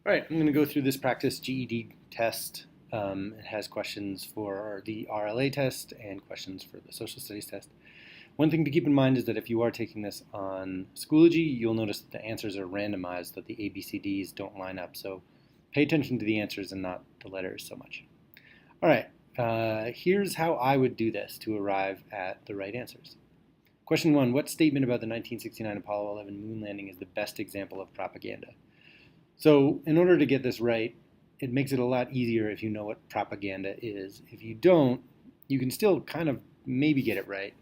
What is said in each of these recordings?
All right, I'm going to go through this practice GED test. It has questions for the RLA test and questions for the social studies test. One thing to keep in mind is that if you are taking this on Schoology, you'll notice that the answers are randomized, that the ABCDs don't line up. So pay attention to the answers and not the letters so much. All right, here's how I would do this to arrive at the right answers. Question 1, what statement about the 1969 Apollo 11 moon landing is the best example of propaganda? So in order to get this right, it makes it a lot easier if you know what propaganda is. If you don't, you can still kind of maybe get it right.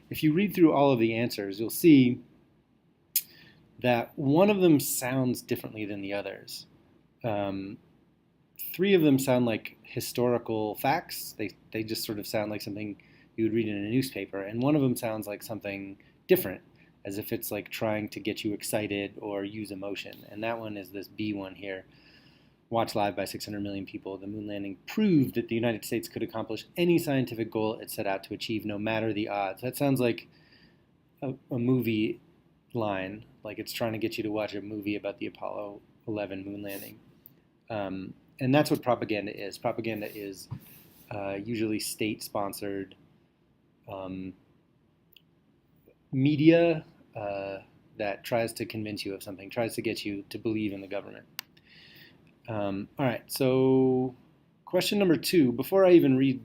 If you read through all of the answers, you'll see that one of them sounds differently than the others. Three of them sound like historical facts. They just sort of sound like something you would read in a newspaper. And one of them sounds like something different, as if it's like trying to get you excited or use emotion. And that one is this B one here. Watched live by 600 million people, the moon landing proved that the United States could accomplish any scientific goal it set out to achieve, no matter the odds. That sounds like a movie line, like it's trying to get you to watch a movie about the Apollo 11 moon landing. And that's what propaganda is. Propaganda is usually state-sponsored media that tries to convince you of something, tries to get you to believe in the government. All right, so question number 2. Before I even read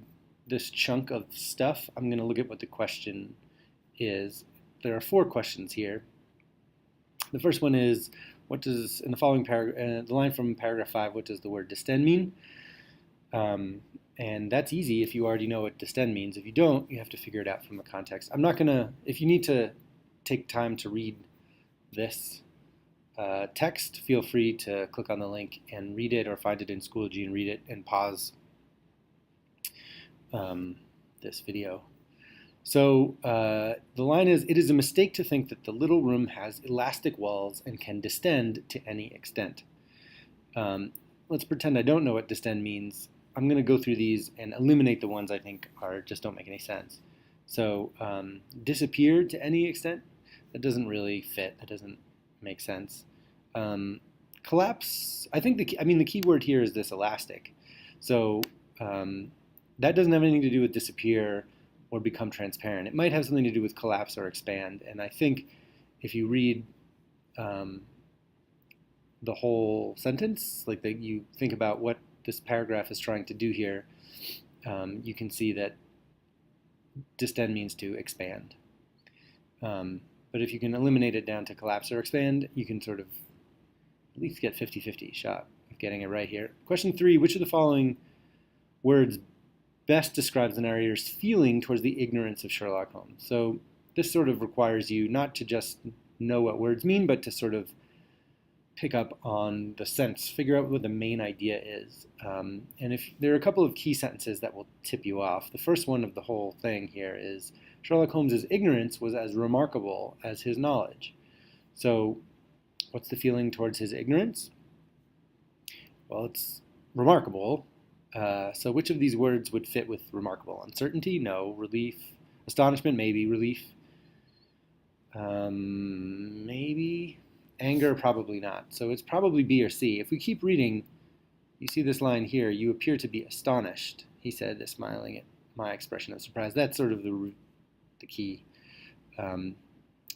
this chunk of stuff, I'm going to look at what the question is. There are 4 questions here. The first one is, what does, in the following paragraph, the line from paragraph 5, what does the word distend mean? And that's easy if you already know what distend means. If you don't, you have to figure it out from the context. I'm not going to, if you need to take time to read this text, feel free to click on the link and read it, or find it in Schoology and read it and pause this video. So the line is, it is a mistake to think that the little room has elastic walls and can distend to any extent. Let's pretend I don't know what distend means. I'm going to go through these and eliminate the ones I think just don't make any sense. So disappear to any extent, that doesn't really fit. That doesn't make sense. Collapse, I think the key word here is this elastic. So that doesn't have anything to do with disappear or become transparent. It might have something to do with collapse or expand. And I think if you read the whole sentence, like you think about what this paragraph is trying to do here, you can see that distend means to expand. But if you can eliminate it down to collapse or expand, you can sort of at least get 50-50 shot of getting it right here. Question 3, which of the following words best describes the narrator's feeling towards the ignorance of Sherlock Holmes? So this sort of requires you not to just know what words mean, but to sort of pick up on the sense, figure out what the main idea is. And if there are a couple of key sentences that will tip you off. The first one of the whole thing here is, Sherlock Holmes's ignorance was as remarkable as his knowledge. So what's the feeling towards his ignorance? Well, it's remarkable. So which of these words would fit with remarkable? Uncertainty? No. Relief? Astonishment? Maybe. Relief? Maybe. Anger? Probably not. So it's probably B or C. If we keep reading, you see this line here, you appear to be astonished, he said, smiling at my expression of surprise. That's sort of the key,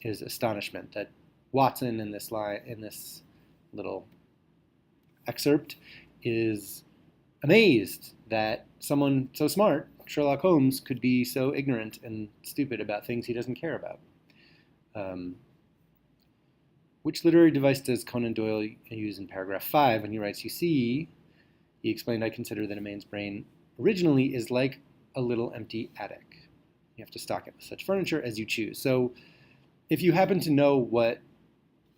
is astonishment. That Watson in this line, in this little excerpt, is amazed that someone so smart, Sherlock Holmes, could be so ignorant and stupid about things he doesn't care about. Which literary device does Conan Doyle use in paragraph 5 when he writes, you see, he explained, I consider that a man's brain originally is like a little empty attic. You have to stock it with such furniture as you choose. So if you happen to know what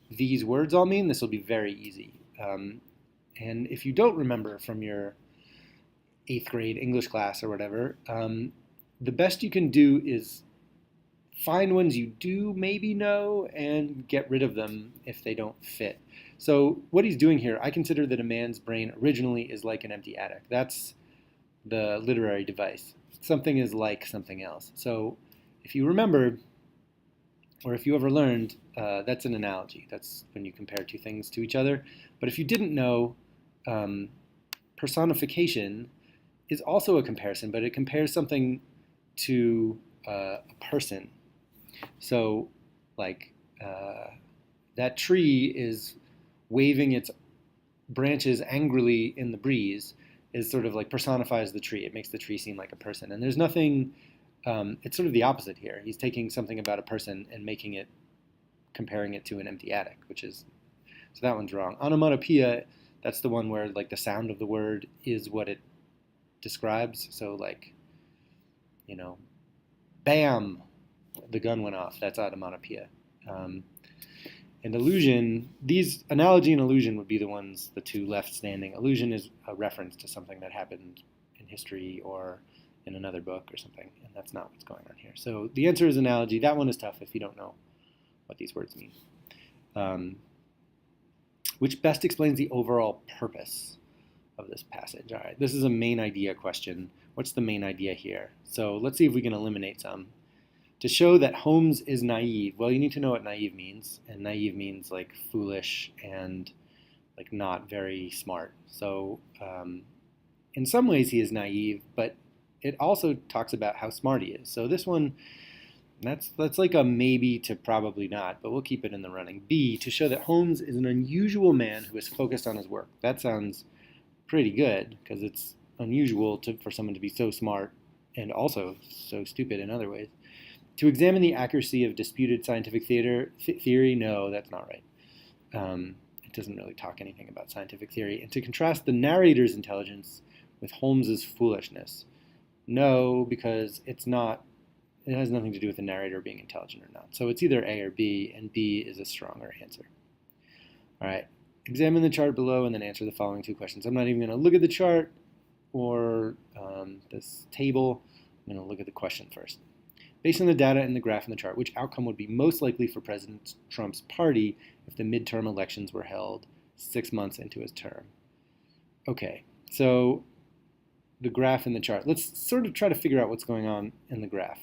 these words all mean, this will be very easy. And if you don't remember from your 8th grade English class or whatever, the best you can do is find ones you do maybe know and get rid of them if they don't fit. So what he's doing here, I consider that a man's brain originally is like an empty attic. That's the literary device. Something is like something else. So if you remember, or if you ever learned, that's an analogy. That's when you compare two things to each other. But if you didn't know, personification is also a comparison, but it compares something to a person. So, like, that tree is waving its branches angrily in the breeze, is sort of like personifies the tree. It makes the tree seem like a person. And there's nothing, it's sort of the opposite here. He's taking something about a person and making it, comparing it to an empty attic, which is, so that one's wrong. Onomatopoeia, that's the one where like the sound of the word is what it describes. So like, you know, bam, the gun went off. That's onomatopoeia. And illusion, these analogy and illusion would be the two left standing. Illusion is a reference to something that happened in history or in another book or something, and that's not what's going on here. So the answer is analogy. That one is tough if you don't know what these words mean. Which best explains the overall purpose of this passage? All right, this is a main idea question. What's the main idea here? So let's see if we can eliminate some. To show that Holmes is naive, well, you need to know what naive means, and naive means like foolish and like not very smart. So in some ways he is naive, but it also talks about how smart he is. So this one, that's like a maybe to probably not, but we'll keep it in the running. B, to show that Holmes is an unusual man who is focused on his work. That sounds pretty good, because it's unusual for someone to be so smart and also so stupid in other ways. To examine the accuracy of disputed scientific theory, no, that's not right. It doesn't really talk anything about scientific theory. And to contrast the narrator's intelligence with Holmes's foolishness, no, because it has nothing to do with the narrator being intelligent or not. So it's either A or B, and B is a stronger answer. All right, examine the chart below and then answer the following two questions. I'm not even going to look at the chart or this table. I'm going to look at the question first. Based on the data in the graph and the chart, which outcome would be most likely for President Trump's party if the midterm elections were held 6 months into his term? Okay, so the graph and the chart. Let's sort of try to figure out what's going on in the graph.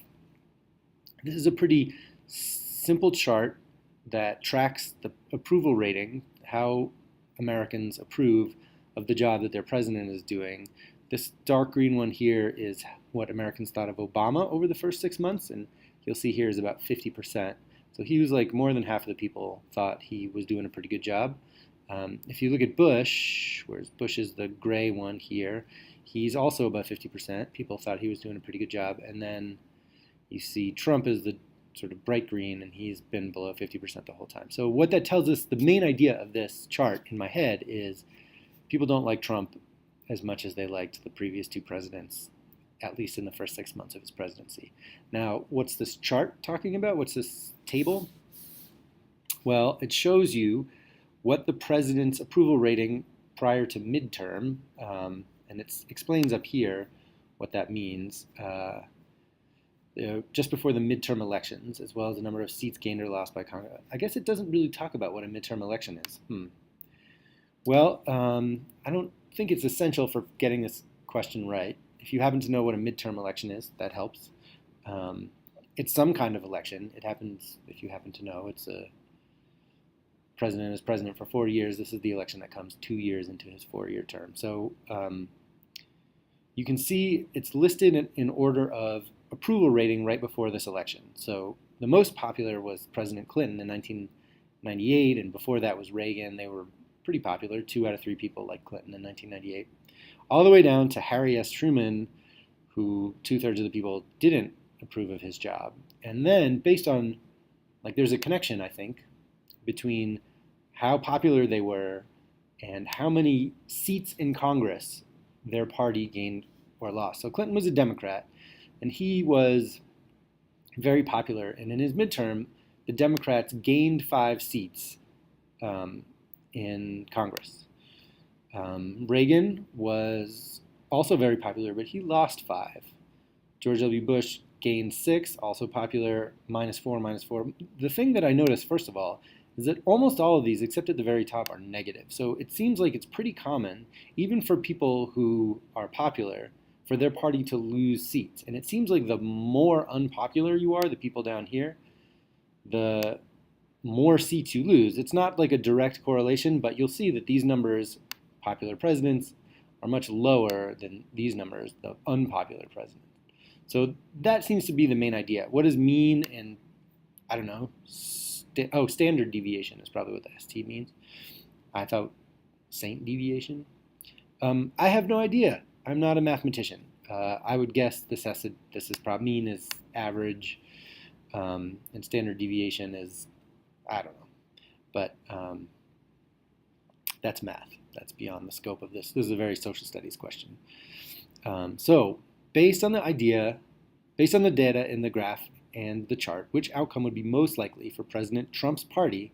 This is a pretty simple chart that tracks the approval rating, how Americans approve of the job that their president is doing. This dark green one here is what Americans thought of Obama over the first 6 months, and you'll see here is about 50%. So he was like more than half of the people thought he was doing a pretty good job. If you look at Bush, whereas Bush is the gray one here, he's also about 50%. People thought he was doing a pretty good job. And then you see Trump is the sort of bright green, and he's been below 50% the whole time. So what that tells us, the main idea of this chart in my head is people don't like Trump as much as they liked the previous two presidents, at least in the first 6 months of his presidency. Now, what's this chart talking about? What's this table? Well, it shows you what the president's approval rating prior to midterm, and it explains up here what that means, just before the midterm elections, as well as the number of seats gained or lost by Congress. I guess it doesn't really talk about what a midterm election is. Well, I don't think it's essential for getting this question right. If you happen to know what a midterm election is, that helps. It's some kind of election. It happens, if you happen to know, it's a president is president for 4 years. This is the election that comes 2 years into his 4-year term. So you can see it's listed in order of approval rating right before this election. So the most popular was President Clinton in 1998, and before that was Reagan. They were pretty popular. 2 out of 3 people liked Clinton in 1998. All the way down to Harry S. Truman, who 2/3 of the people didn't approve of his job. And then based on, like, there's a connection, I think, between how popular they were and how many seats in Congress their party gained or lost. So Clinton was a Democrat, and he was very popular. And in his midterm, the Democrats gained 5 seats in Congress. Reagan was also very popular, but he lost 5. George W. Bush gained 6, also popular, -4, -4. The thing that I noticed, first of all, is that almost all of these, except at the very top, are negative. So it seems like it's pretty common, even for people who are popular, for their party to lose seats. And it seems like the more unpopular you are, the people down here, the more seats you lose. It's not like a direct correlation, but you'll see that these numbers, popular presidents, are much lower than these numbers, the unpopular presidents. So that seems to be the main idea. What does mean and, I don't know, standard deviation is probably what the ST means. I thought saint deviation. I have no idea. I'm not a mathematician. I would guess this is probably mean is average, and standard deviation is, I don't know. But that's math. That's beyond the scope of this. This is a very social studies question. So based on the data in the graph and the chart, which outcome would be most likely for President Trump's party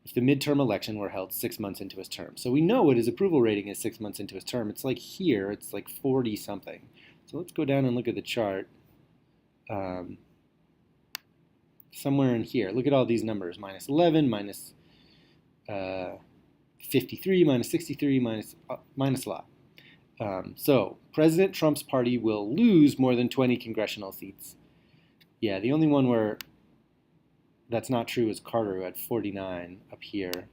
if the midterm election were held 6 months into his term? So we know what his approval rating is 6 months into his term. It's like here, it's like 40 something. So let's go down and look at the chart. Somewhere in here, look at all these numbers, minus 11, minus 53, minus 63, minus a lot. So President Trump's party will lose more than 20 congressional seats. Yeah, the only one where that's not true is Carter, who had 49 up here,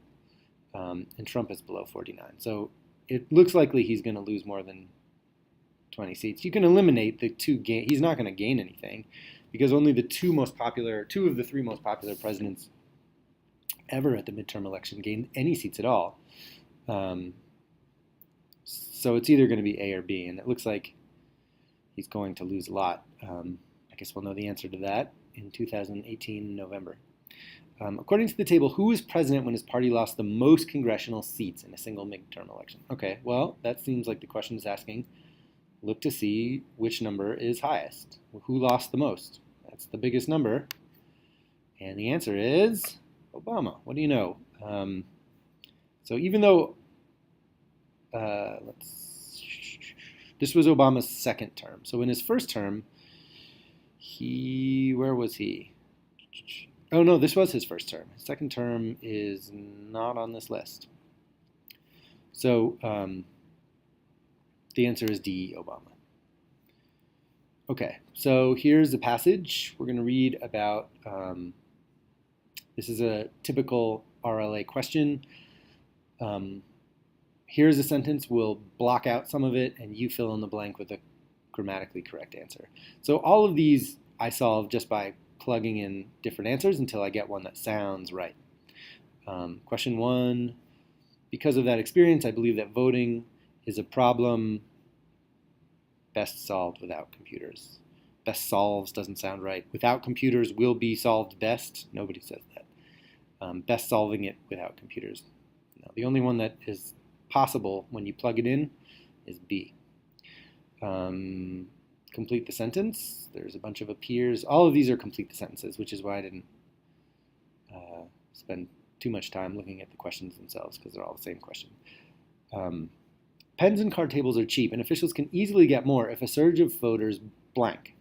and Trump is below 49. So it looks likely he's going to lose more than 20 seats. You can eliminate the two gain. He's not going to gain anything because only the two of the three most popular presidents ever at the midterm election gained any seats at all. So it's either going to be A or B, and it looks like he's going to lose a lot. I guess we'll know the answer to that in 2018 November. According to the table, who was president when his party lost the most congressional seats in a single midterm election? Okay, well, that seems like the question is asking, look to see which number is highest. Who lost the most? That's the biggest number. And the answer is Obama. What do you know? So even though this was Obama's second term. So in his first term, where was he? Oh no, this was his first term. His second term is not on this list. So the answer is D, Obama. Okay, so here's the passage. We're going to read about, this is a typical RLA question. Here's a sentence. We'll block out some of it, and you fill in the blank with a grammatically correct answer. So all of these I solve just by plugging in different answers until I get one that sounds right. Question 1, because of that experience, I believe that voting is a problem best solved without computers. Best solves doesn't sound right. Without computers will be solved best. Nobody says that. Best solving it without computers. No, the only one that is possible when you plug it in is B. Complete the sentence. There's a bunch of appears. All of these are complete the sentences, which is why I didn't spend too much time looking at the questions themselves because they're all the same question. Pens and card tables are cheap, and officials can easily get more if a surge of voters blank.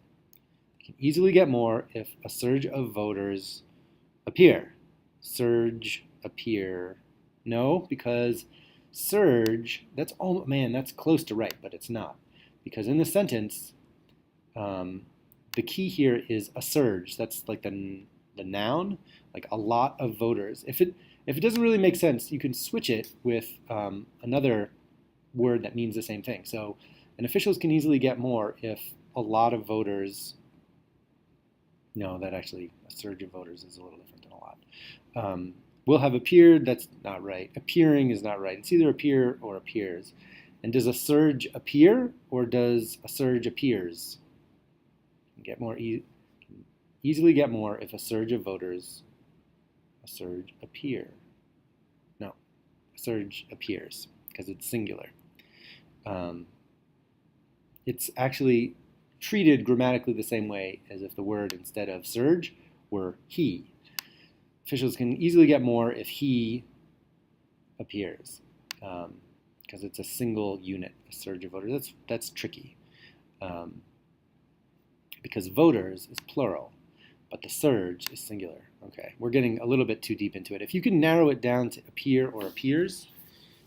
They can easily get more if a surge of voters appear. Surge, appear. No, because surge, that's close to right, but it's not. Because in the sentence, the key here is a surge. That's like the noun, like a lot of voters. If it doesn't really make sense, you can switch it with another word that means the same thing. So, and officials can easily get more if a lot of voters. No, that actually, a surge of voters is a little different than a lot. Will have appeared, that's not right. Appearing is not right. It's either appear or appears. And does a surge appear or does a surge appears? Get more easily get more if a surge of voters, a surge appear. No, a surge appears because it's singular. It's actually treated grammatically the same way as if the word instead of surge were he. Officials can easily get more if he appears because it's a single unit, a surge of voters. That's tricky because voters is plural, but the surge is singular. Okay, we're getting a little bit too deep into it. If you can narrow it down to appear or appears,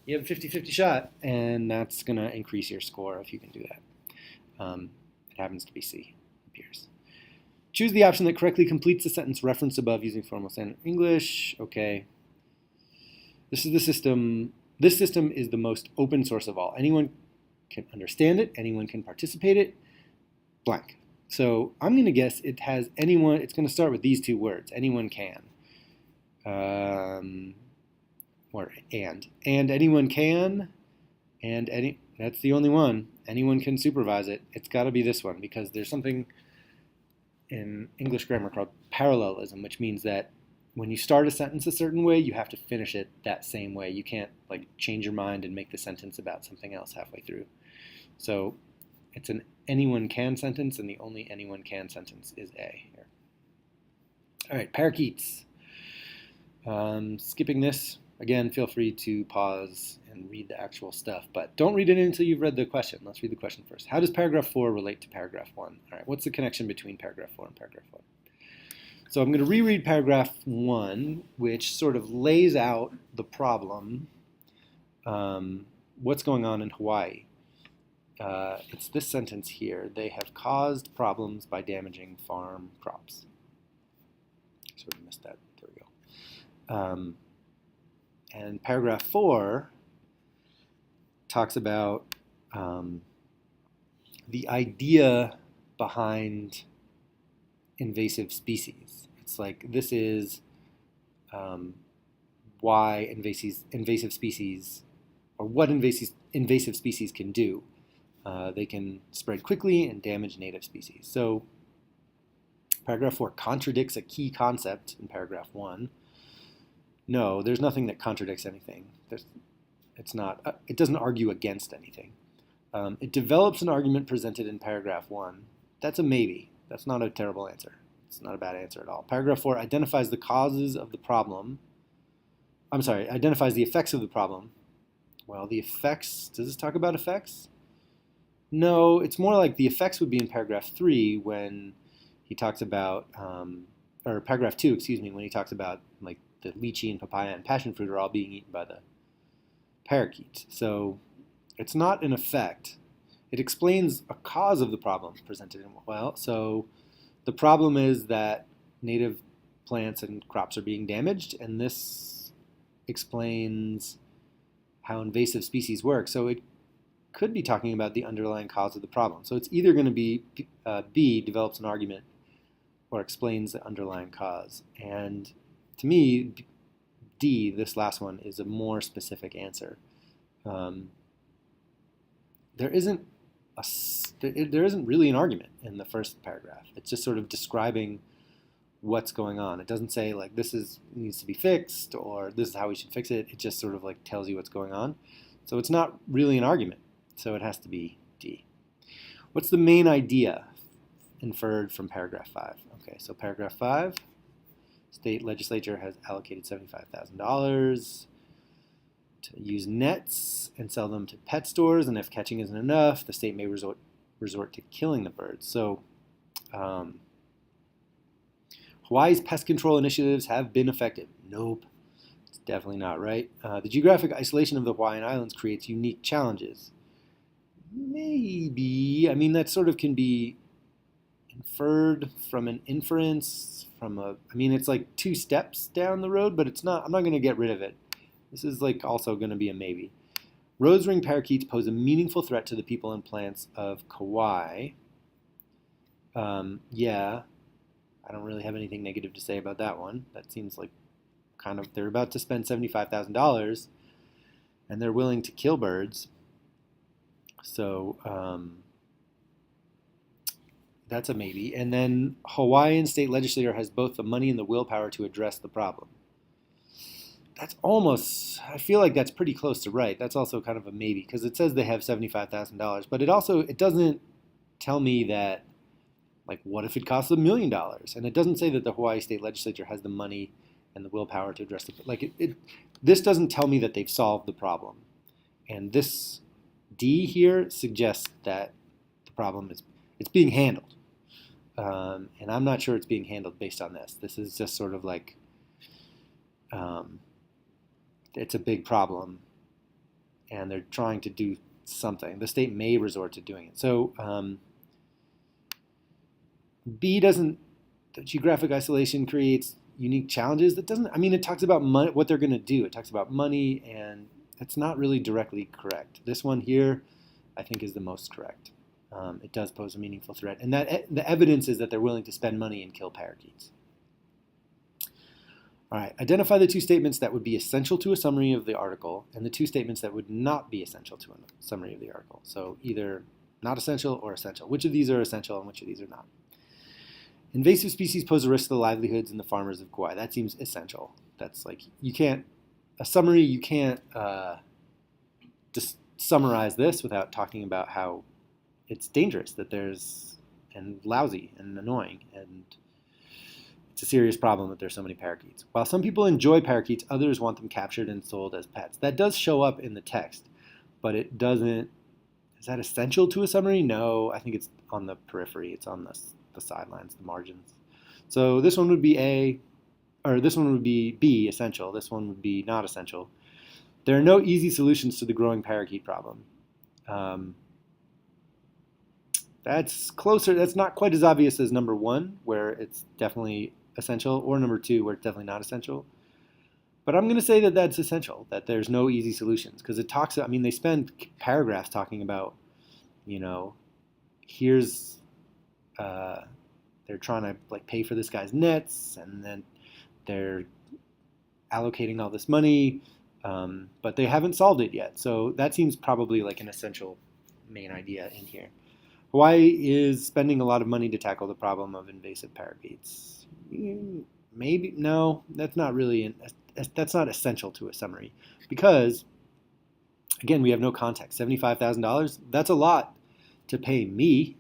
you have a 50-50 shot, and that's going to increase your score if you can do that. It happens to be C, appears. Choose the option that correctly completes the sentence referenced above using formal standard English. Okay. This is the system. This system is the most open source of all. Anyone can understand it. Anyone can participate in it. Blank. So I'm going to guess it has anyone. It's going to start with these two words. Anyone can. Or and anyone can. And any. That's the only one. Anyone can supervise it. It's got to be this one because there's something in English grammar called parallelism, which means that when you start a sentence a certain way, you have to finish it that same way. You can't like change your mind and make the sentence about something else halfway through. So it's an anyone can sentence, and the only anyone can sentence is A here. All right, parakeets. Skipping this. Again, feel free to pause and read the actual stuff, but don't read it until you've read the question. Let's read the question first. How does paragraph 4 relate to paragraph 1? All right, what's the connection between paragraph 4 and paragraph 1? So I'm going to reread paragraph 1, which sort of lays out the problem, what's going on in Hawaii. It's this sentence here. They have caused problems by damaging farm crops. Sort of missed that. There we go. And paragraph 4 talks about the idea behind invasive species. It's like this is why invasive species, or what invasive species can do. They can spread quickly and damage native species. So paragraph 4 contradicts a key concept in paragraph 1. No, there's nothing that contradicts anything. It doesn't argue against anything. It develops an argument presented in paragraph 1. That's a maybe. That's not a terrible answer. It's not a bad answer at all. Paragraph 4 identifies the causes of the problem. Identifies the effects of the problem. Well, the effects, does this talk about effects? No, it's more like the effects would be in paragraph 3 when he talks about, or paragraph 2, excuse me, when he talks about like the lychee and papaya and passion fruit are all being eaten by the parakeets. So it's not an effect. It explains a cause of the problem presented in, well, so the problem is that native plants and crops are being damaged, and this explains how invasive species work. So it could be talking about the underlying cause of the problem. So it's either going to be B, develops an argument, or explains the underlying cause. And to me, D, this last one, is a more specific answer. There isn't really an argument in the first paragraph. It's just sort of describing what's going on. It doesn't say like this needs to be fixed or this is how we should fix it. It just sort of like tells you what's going on. So it's not really an argument. So it has to be D. What's the main idea inferred from paragraph 5? Okay, so paragraph 5, state legislature has allocated $75,000 to use nets and sell them to pet stores, and if catching isn't enough, the state may resort to killing the birds. So Hawaii's pest control initiatives have been effective. Nope, it's definitely not right. The geographic isolation of the Hawaiian Islands creates unique challenges. Maybe. I mean, that sort of can be inferred from an inference, it's like 2 steps down the road, but it's not, I'm not going to get rid of it. This is like also going to be a maybe. Rose-ringed parakeets pose a meaningful threat to the people and plants of Kauai. Yeah, I don't really have anything negative to say about that one. That seems like kind of, they're about to spend $75,000 and they're willing to kill birds. So that's a maybe. And then Hawaiian state legislature has both the money and the willpower to address the problem. That's almost, I feel like that's pretty close to right. That's also kind of a maybe because it says they have $75,000, but it doesn't tell me that, like, what if it costs $1 million? And it doesn't say that the Hawaii state legislature has the money and the willpower to address this doesn't tell me that they've solved the problem. And this D here suggests that the problem it's being handled. And I'm not sure it's being handled based on this. This is just sort of like, it's a big problem, and they're trying to do something. The state may resort to doing it. So B doesn't the geographic isolation creates unique challenges. That doesn't, I mean, it talks about money, what they're going to do. It talks about money, and it's not really directly correct. This one here, I think, is the most correct. It does pose a meaningful threat, and that the evidence is that they're willing to spend money and kill parakeets. All right, identify the two statements that would be essential to a summary of the article and the two statements that would not be essential to a summary of the article. So either not essential or essential. Which of these are essential and which of these are not? Invasive species pose a risk to the livelihoods and the farmers of Kauai. That seems essential. That's like, you can't, a summary, you can't just summarize this without talking about how it's dangerous, that there's, and lousy and annoying, and it's a serious problem that there's so many parakeets. While some people enjoy parakeets, others want them captured and sold as pets. That does show up in the text, but it doesn't, is that essential to a summary? No, I think it's on the periphery. It's on the sidelines, the margins. So this one would be A, or this one would be B, essential. This one would be not essential. There are no easy solutions to the growing parakeet problem. That's closer, that's not quite as obvious as number one, where it's definitely essential, or number two, where it's definitely not essential. But I'm going to say that that's essential, that there's no easy solutions, because it talks, I mean, they spend paragraphs talking about, you know, here's, they're trying to like pay for this guy's nets, and then they're allocating all this money, but they haven't solved it yet. So that seems probably like an essential main idea in here. Hawaii is spending a lot of money to tackle the problem of invasive parakeets. Maybe, no, that's not really, that's not essential to a summary, because, again, we have no context. $75,000, that's a lot to pay me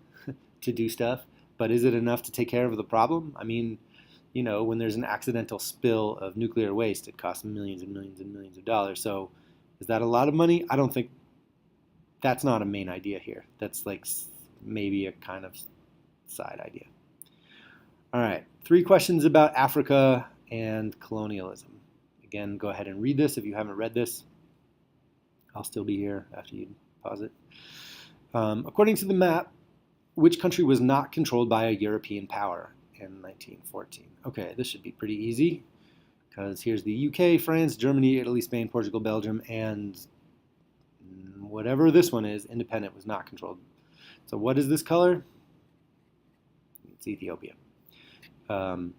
to do stuff, but is it enough to take care of the problem? I mean, you know, when there's an accidental spill of nuclear waste, it costs millions and millions and millions of dollars. So is that a lot of money? I don't think, that's not a main idea here. That's like maybe a kind of side idea. All right, 3 questions about Africa and colonialism. Again, go ahead and read this if you haven't read this. I'll still be here after you pause it. According to the map, which country was not controlled by a European power in 1914? Okay, this should be pretty easy, because here's the UK, France, Germany, Italy, Spain, Portugal, Belgium, and whatever this one is, independent, was not controlled. So what is this color? It's Ethiopia. The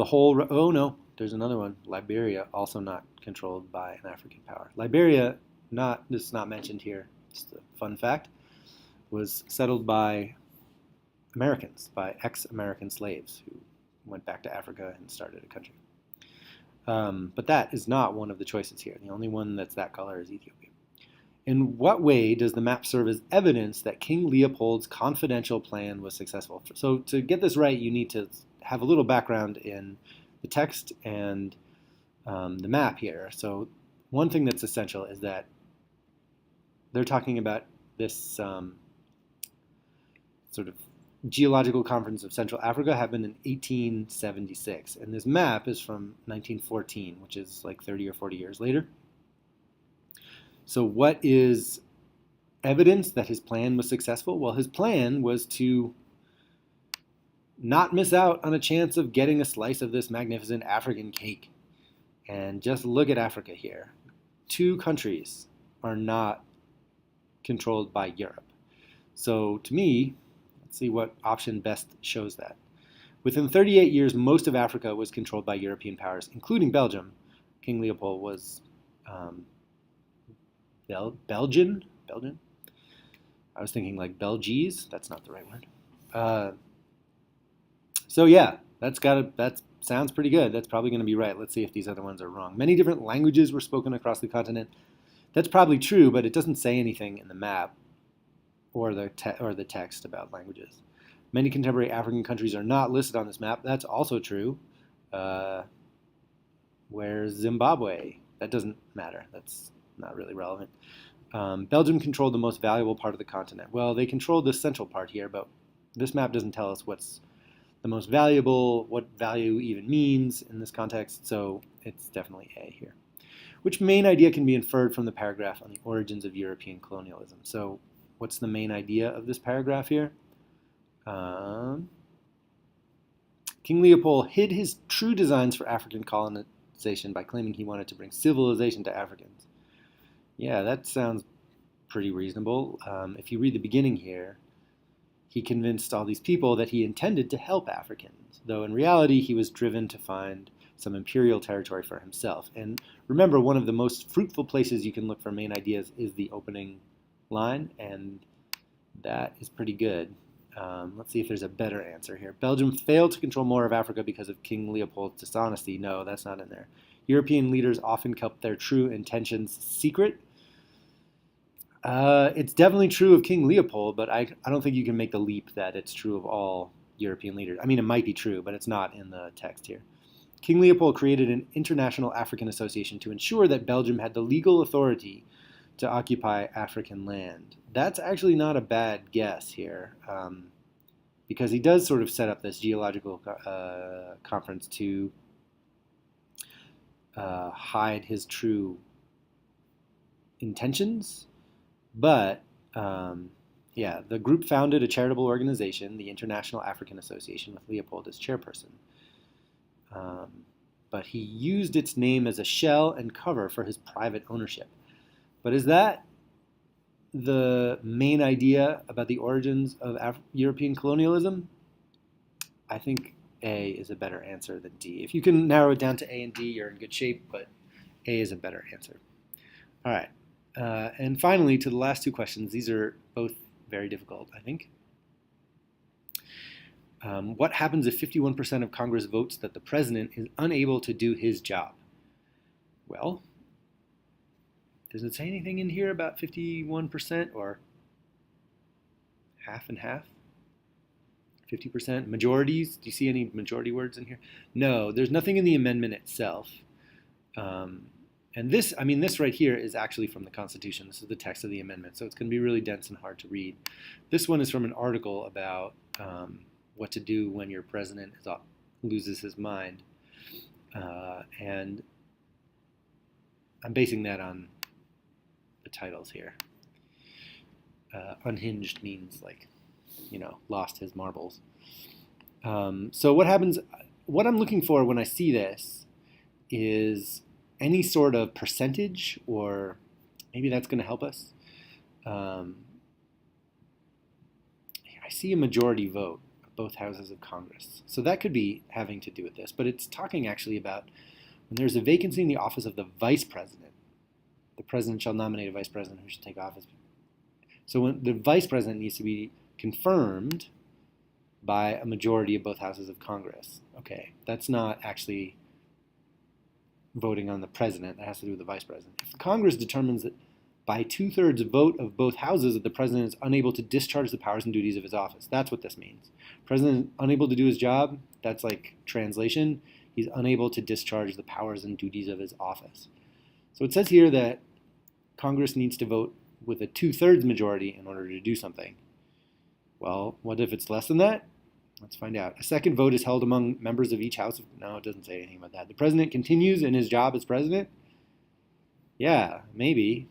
whole, oh no, there's another one. Liberia, also not controlled by an African power. Liberia, this is not mentioned here, just a fun fact, was settled by Americans, by ex-American slaves who went back to Africa and started a country. But that is not one of the choices here. The only one that's that color is Ethiopia. In what way does the map serve as evidence that King Leopold's confidential plan was successful? So to get this right, you need to have a little background in the text and the map here. So one thing that's essential is that they're talking about this sort of geological conference of Central Africa happened in 1876. And this map is from 1914, which is like 30 or 40 years later. So what is evidence that his plan was successful? Well, his plan was to not miss out on a chance of getting a slice of this magnificent African cake. And just look at Africa here. 2 countries are not controlled by Europe. So to me, let's see what option best shows that. Within 38 years, most of Africa was controlled by European powers, including Belgium. King Leopold was Belgian? I was thinking like Belgies. That's not the right word. So yeah, that sounds pretty good. That's probably going to be right. Let's see if these other ones are wrong. Many different languages were spoken across the continent. That's probably true, but it doesn't say anything in the map or the text about languages. Many contemporary African countries are not listed on this map. That's also true. Where's Zimbabwe? That doesn't matter. That's not really relevant. Belgium controlled the most valuable part of the continent. Well, they controlled the central part here, but this map doesn't tell us what's the most valuable, what value even means in this context, so it's definitely A here. Which main idea can be inferred from the paragraph on the origins of European colonialism? So what's the main idea of this paragraph here? Um, King Leopold hid his true designs for African colonization by claiming he wanted to bring civilization to Africans. Yeah, that sounds pretty reasonable. If you read the beginning here, he convinced all these people that he intended to help Africans, though in reality he was driven to find some imperial territory for himself. And remember, one of the most fruitful places you can look for main ideas is the opening line, and that is pretty good. Let's see if there's a better answer here. Belgium failed to control more of Africa because of King Leopold's dishonesty. No, that's not in there. European leaders often kept their true intentions secret. It's definitely true of King Leopold, but I don't think you can make the leap that it's true of all European leaders. I mean, it might be true, but it's not in the text here. King Leopold created an international African association to ensure that Belgium had the legal authority to occupy African land. That's actually not a bad guess here, because he does sort of set up this geological conference to hide his true intentions. But yeah, the group founded a charitable organization, the International African Association, with Leopold as chairperson. But he used its name as a shell and cover for his private ownership. But is that the main idea about the origins of European colonialism? I think A is a better answer than D. If you can narrow it down to A and D, you're in good shape, but A is a better answer. All right. And finally, to the last two questions. These are both very difficult, I think. What happens if 51% of Congress votes that the president is unable to do his job? Well, does it say anything in here about 51% or half and half? 50% majorities? Do you see any majority words in here? No, there's nothing in the amendment itself. And this, I mean, this right here is actually from the Constitution. This is the text of the amendment, so it's going to be really dense and hard to read. This one is from an article about what to do when your president loses his mind. And I'm basing that on the titles here. Unhinged means like, you know, lost his marbles. So what happens, what I'm looking for when I see this is any sort of percentage, or maybe that's going to help us. I see a majority vote of both houses of Congress. So that could be having to do with this, but it's talking actually about when there's a vacancy in the office of the vice president, the president shall nominate a vice president who shall take office. So when the vice president needs to be confirmed by a majority of both houses of Congress. Okay, that's not actually voting on the president. That has to do with the vice president. If Congress determines that by 2/3 vote of both houses that the president is unable to discharge the powers and duties of his office, that's what this means. President is unable to do his job, that's like translation. He's unable to discharge the powers and duties of his office. So it says here that Congress needs to vote with a 2/3 majority in order to do something. Well, what if it's less than that? Let's find out. A second vote is held among members of each house. No, it doesn't say anything about that. The president continues in his job as president? Yeah, maybe,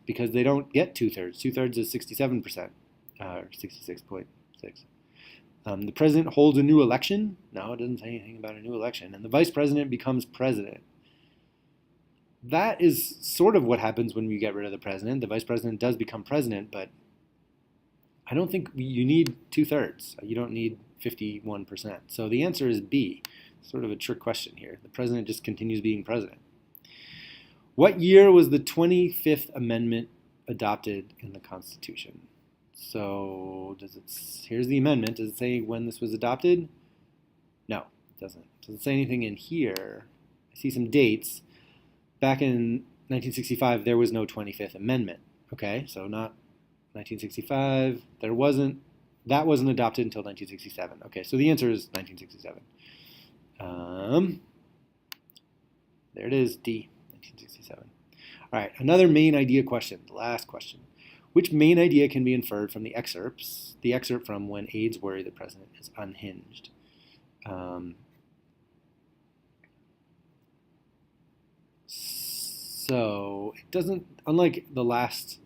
because they don't get 2/3. 2/3 is 67%, or 66.6. The president holds a new election? No, it doesn't say anything about a new election. And the vice president becomes president. That is sort of what happens when you get rid of the president. The vice president does become president, but I don't think you need 2/3. You don't need 51%. So the answer is B. Sort of a trick question here. The president just continues being president. What year was the 25th Amendment adopted in the Constitution? So here's the amendment. Does it say when this was adopted? No, it doesn't. Does it say anything in here? I see some dates. Back in 1965, there was no 25th Amendment. Okay, so not 1965, that wasn't adopted until 1967. Okay, so the answer is 1967. There it is, D, 1967. All right, another main idea question, the last question. Which main idea can be inferred from the excerpt from When Aides Worry the President is Unhinged? So it doesn't, unlike the last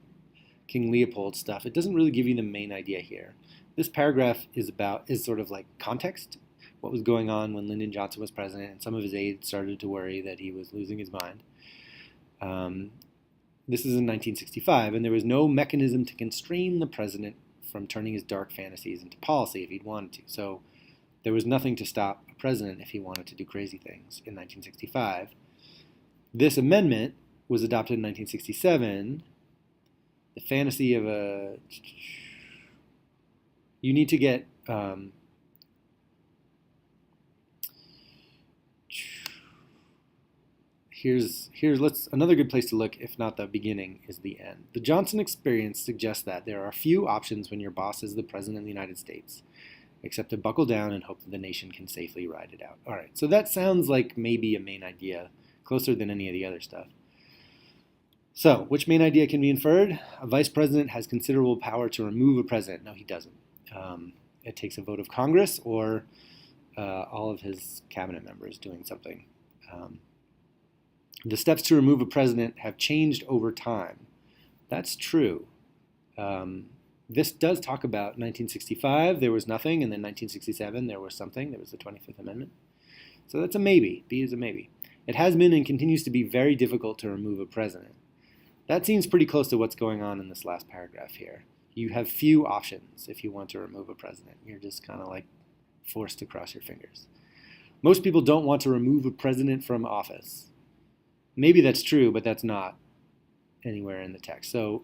King Leopold stuff, it doesn't really give you the main idea here. this paragraph is sort of like context, what was going on when Lyndon Johnson was president, and some of his aides started to worry that he was losing his mind. This is in 1965, and there was no mechanism to constrain the president from turning his dark fantasies into policy if he'd wanted to. So there was nothing to stop a president if he wanted to do crazy things in 1965. This amendment was adopted in 1967. The fantasy of a... You need to get... Another good place to look, if not the beginning, is the end. The Johnson experience suggests that there are few options when your boss is the President of the United States, except to buckle down and hope that the nation can safely ride it out. All right, so that sounds like maybe a main idea, closer than any of the other stuff. So, which main idea can be inferred? A vice president has considerable power to remove a president. No, he doesn't. It takes a vote of Congress or all of his cabinet members doing something. The steps to remove a president have changed over time. That's true. This does talk about 1965, there was nothing, and then 1967, there was something. There was the 25th Amendment. So that's a maybe. B is a maybe. It has been and continues to be very difficult to remove a president. That seems pretty close to what's going on in this last paragraph here. You have few options if you want to remove a president. You're just kind of like forced to cross your fingers. Most people don't want to remove a president from office. Maybe that's true, but that's not anywhere in the text. So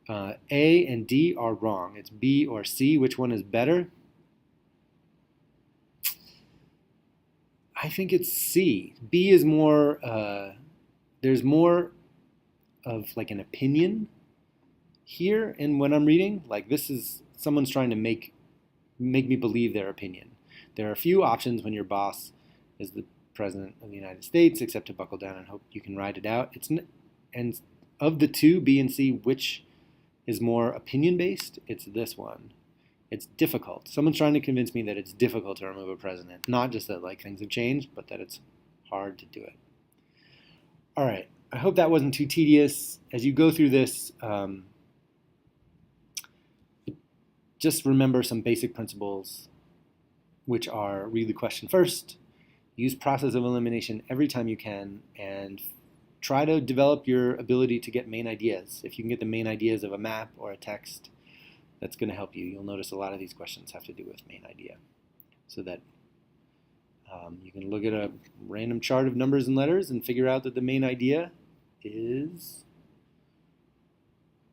A and D are wrong. It's B or C. Which one is better? I think it's C. B is more, there's more of like an opinion here in what I'm reading. Like this is, someone's trying to make me believe their opinion. There are a few options when your boss is the President of the United States, except to buckle down and hope you can ride it out. And of the two, B and C, which is more opinion-based? It's this one. It's difficult. Someone's trying to convince me that it's difficult to remove a president. Not just that like things have changed, but that it's hard to do it. All right. I hope that wasn't too tedious. As you go through this, just remember some basic principles, which are read the question first, use process of elimination every time you can, and try to develop your ability to get main ideas. If you can get the main ideas of a map or a text, that's going to help you. You'll notice a lot of these questions have to do with main idea. So that you can look at a random chart of numbers and letters and figure out that the main idea is,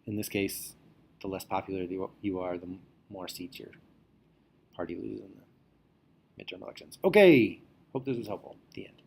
in this case, the less popular you are, the more seats your party loses in the midterm elections. Okay, hope this was helpful. The end.